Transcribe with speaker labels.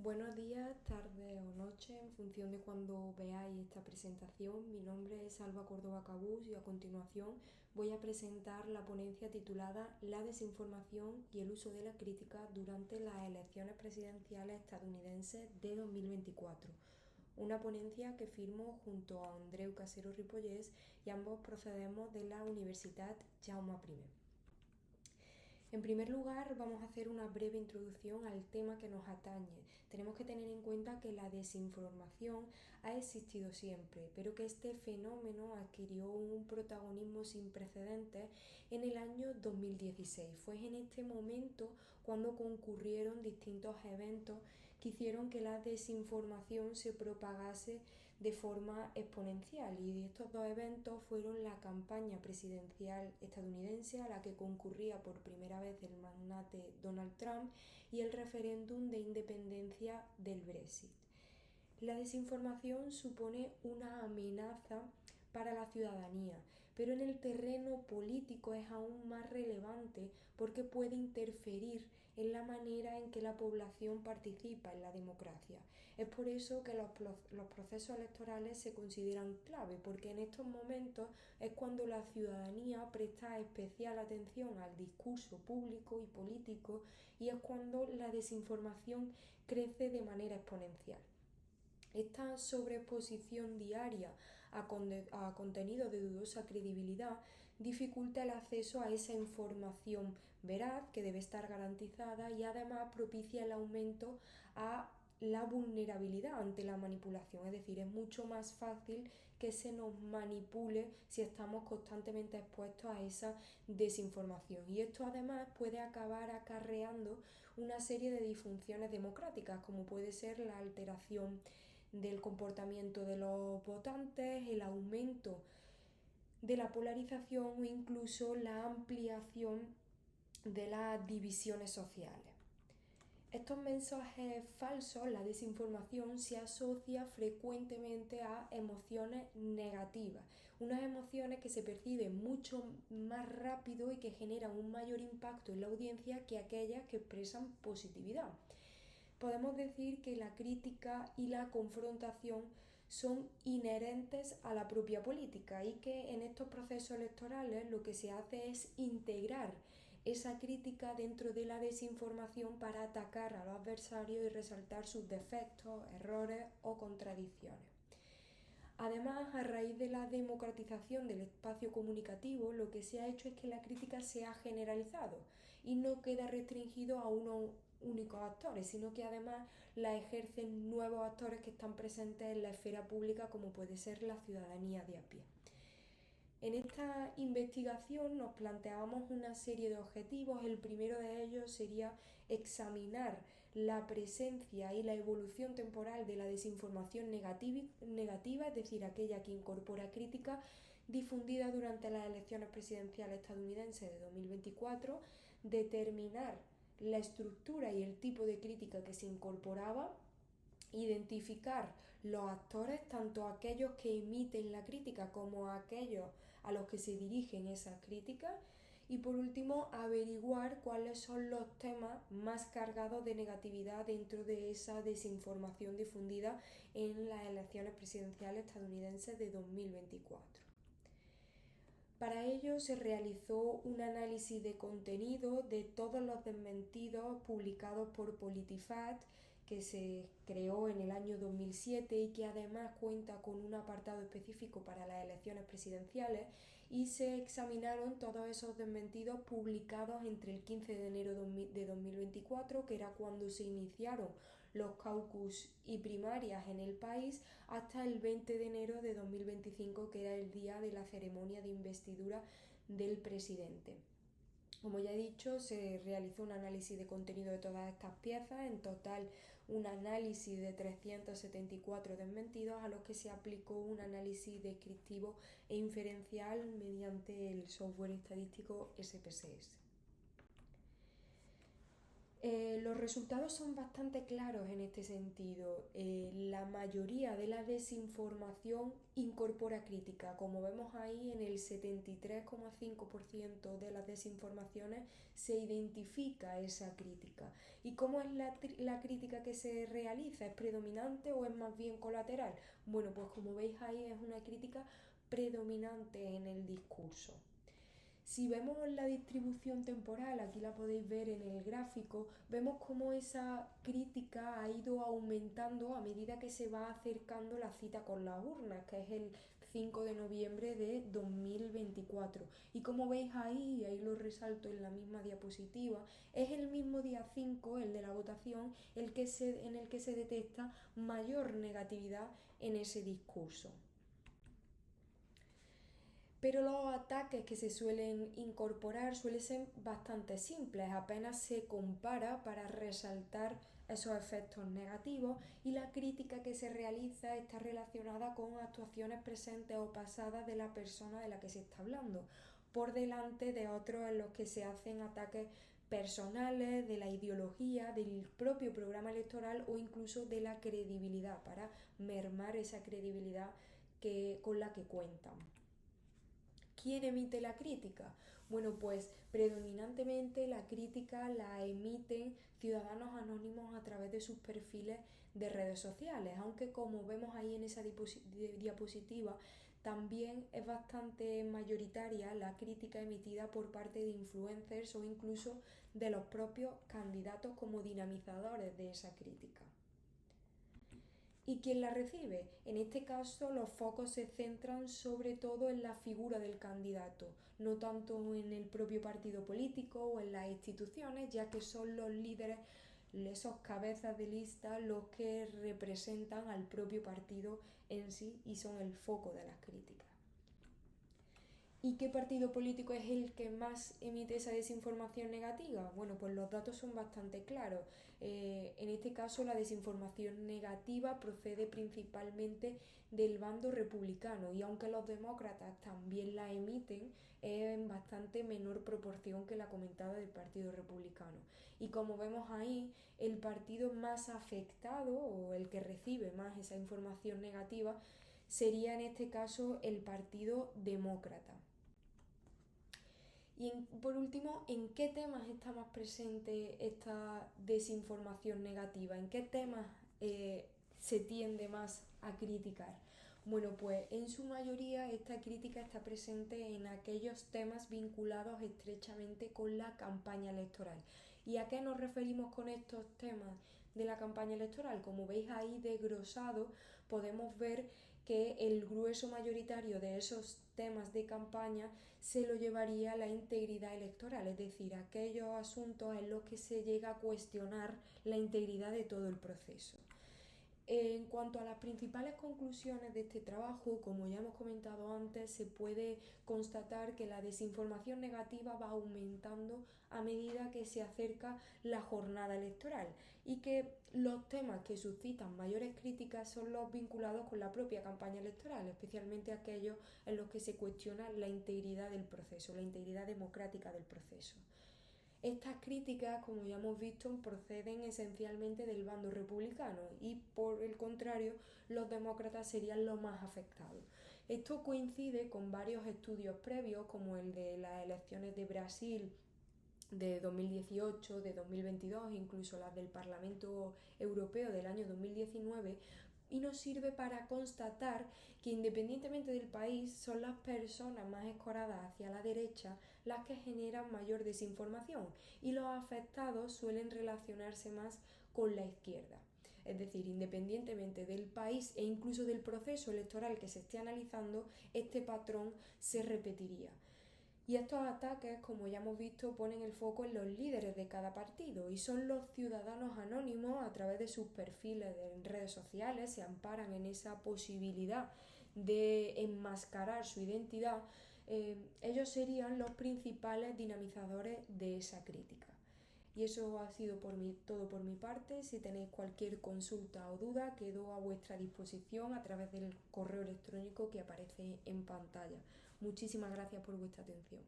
Speaker 1: Buenos días, tardes o noches, en función de cuando veáis esta presentación. Mi nombre es Alba Córdoba Cabús y a continuación voy a presentar la ponencia titulada La desinformación y el uso de la crítica durante las elecciones presidenciales estadounidenses de 2024. Una ponencia que firmo junto a Andreu Casero Ripollés y ambos procedemos de la Universitat Jaume I. En primer lugar, vamos a hacer una breve introducción al tema que nos atañe. Tenemos que tener en cuenta que la desinformación ha existido siempre, pero que este fenómeno adquirió un protagonismo sin precedentes en el año 2016. Fue en este momento cuando concurrieron distintos eventos que hicieron que la desinformación se propagase de forma exponencial, y estos dos eventos fueron la campaña presidencial estadounidense a la que concurría por primera vez el magnate Donald Trump y el referéndum de independencia del Brexit. La desinformación supone una amenaza para la ciudadanía, pero en el terreno político es aún más relevante porque puede interferir en la manera en que la población participa en la democracia. Es por eso que los procesos electorales se consideran clave, porque en estos momentos es cuando la ciudadanía presta especial atención al discurso público y político, y es cuando la desinformación crece de manera exponencial. Esta sobreexposición diaria a contenido de dudosa credibilidad dificulta el acceso a esa información veraz que debe estar garantizada, y además propicia el aumento a la vulnerabilidad ante la manipulación. Es decir, es mucho más fácil que se nos manipule si estamos constantemente expuestos a esa desinformación, y esto además puede acabar acarreando una serie de disfunciones democráticas, como puede ser la alteración del comportamiento de los votantes, el aumento de la polarización o incluso la ampliación de las divisiones sociales. Estos mensajes falsos, la desinformación, se asocia frecuentemente a emociones negativas, unas emociones que se perciben mucho más rápido y que generan un mayor impacto en la audiencia que aquellas que expresan positividad. Podemos decir que la crítica y la confrontación son inherentes a la propia política, y que en estos procesos electorales lo que se hace es integrar esa crítica dentro de la desinformación para atacar a los adversarios y resaltar sus defectos, errores o contradicciones. Además, a raíz de la democratización del espacio comunicativo, lo que se ha hecho es que la crítica se ha generalizado y no queda restringido a unos únicos actores, sino que además la ejercen nuevos actores que están presentes en la esfera pública, como puede ser la ciudadanía de a pie. En esta investigación nos planteábamos una serie de objetivos. El primero de ellos sería examinar la presencia y la evolución temporal de la desinformación negativa, es decir, aquella que incorpora crítica difundida durante las elecciones presidenciales estadounidenses de 2024, determinar la estructura y el tipo de crítica que se incorporaba, identificar los actores, tanto aquellos que emiten la crítica como aquellos a los que se dirigen esas críticas, y por último averiguar cuáles son los temas más cargados de negatividad dentro de esa desinformación difundida en las elecciones presidenciales estadounidenses de 2024. Para ello se realizó un análisis de contenido de todos los desmentidos publicados por PolitiFact, que se creó en el año 2007 y que además cuenta con un apartado específico para las elecciones presidenciales, y se examinaron todos esos desmentidos publicados entre el 15 de enero de 2024, que era cuando se iniciaron los caucus y primarias en el país, hasta el 20 de enero de 2025, que era el día de la ceremonia de investidura del presidente. Como ya he dicho, se realizó un análisis de contenido de todas estas piezas, en total un análisis de 374 desmentidos, a los que se aplicó un análisis descriptivo e inferencial mediante el software estadístico SPSS. Los resultados son bastante claros en este sentido. La mayoría de la desinformación incorpora crítica. Como vemos ahí, en el 73,5% de las desinformaciones se identifica esa crítica. ¿Y cómo es la crítica que se realiza? ¿Es predominante o es más bien colateral? Bueno, pues como veis ahí es una crítica predominante en el discurso. Si vemos la distribución temporal, aquí la podéis ver en el gráfico, vemos cómo esa crítica ha ido aumentando a medida que se va acercando la cita con las urnas, que es el 5 de noviembre de 2024. Y como veis ahí, y ahí lo resalto en la misma diapositiva, es el mismo día 5, el de la votación, en el que se detecta mayor negatividad en ese discurso. Pero los ataques que se suelen incorporar suelen ser bastante simples, apenas se compara para resaltar esos efectos negativos y la crítica que se realiza está relacionada con actuaciones presentes o pasadas de la persona de la que se está hablando, por delante de otros en los que se hacen ataques personales, de la ideología, del propio programa electoral o incluso de la credibilidad, para mermar esa credibilidad con la que cuentan. ¿Quién emite la crítica? Bueno, pues predominantemente la crítica la emiten ciudadanos anónimos a través de sus perfiles de redes sociales, aunque como vemos ahí en esa diapositiva, también es bastante mayoritaria la crítica emitida por parte de influencers o incluso de los propios candidatos como dinamizadores de esa crítica. ¿Y quién la recibe? En este caso los focos se centran sobre todo en la figura del candidato, no tanto en el propio partido político o en las instituciones, ya que son los líderes, esos cabezas de lista, los que representan al propio partido en sí y son el foco de las críticas. ¿Y qué partido político es el que más emite esa desinformación negativa? Bueno, pues los datos son bastante claros. En este caso, la desinformación negativa procede principalmente del bando republicano y aunque los demócratas también la emiten, es en bastante menor proporción que la comentada del Partido Republicano. Y como vemos ahí, el partido más afectado o el que recibe más esa información negativa sería en este caso el Partido Demócrata. Y por último, ¿en qué temas está más presente esta desinformación negativa? ¿En qué temas se tiende más a criticar? Bueno, pues en su mayoría esta crítica está presente en aquellos temas vinculados estrechamente con la campaña electoral. ¿Y a qué nos referimos con estos temas de la campaña electoral? Como veis ahí desglosado, podemos ver que el grueso mayoritario de esos temas de campaña se lo llevaría la integridad electoral, es decir, aquellos asuntos en los que se llega a cuestionar la integridad de todo el proceso. En cuanto a las principales conclusiones de este trabajo, como ya hemos comentado antes, se puede constatar que la desinformación negativa va aumentando a medida que se acerca la jornada electoral y que los temas que suscitan mayores críticas son los vinculados con la propia campaña electoral, especialmente aquellos en los que se cuestiona la integridad del proceso, la integridad democrática del proceso. Estas críticas, como ya hemos visto, proceden esencialmente del bando republicano y, por el contrario, los demócratas serían los más afectados. Esto coincide con varios estudios previos, como el de las elecciones de Brasil de 2018, de 2022, incluso las del Parlamento Europeo del año 2019, y nos sirve para constatar que independientemente del país son las personas más escoradas hacia la derecha las que generan mayor desinformación y los afectados suelen relacionarse más con la izquierda. Es decir, independientemente del país e incluso del proceso electoral que se esté analizando, este patrón se repetiría. Y estos ataques, como ya hemos visto, ponen el foco en los líderes de cada partido y son los ciudadanos anónimos a través de sus perfiles en redes sociales, se amparan en esa posibilidad de enmascarar su identidad. Ellos serían los principales dinamizadores de esa crítica. Y eso ha sido todo por mi parte. Si tenéis cualquier consulta o duda, quedo a vuestra disposición a través del correo electrónico que aparece en pantalla. Muchísimas gracias por vuestra atención.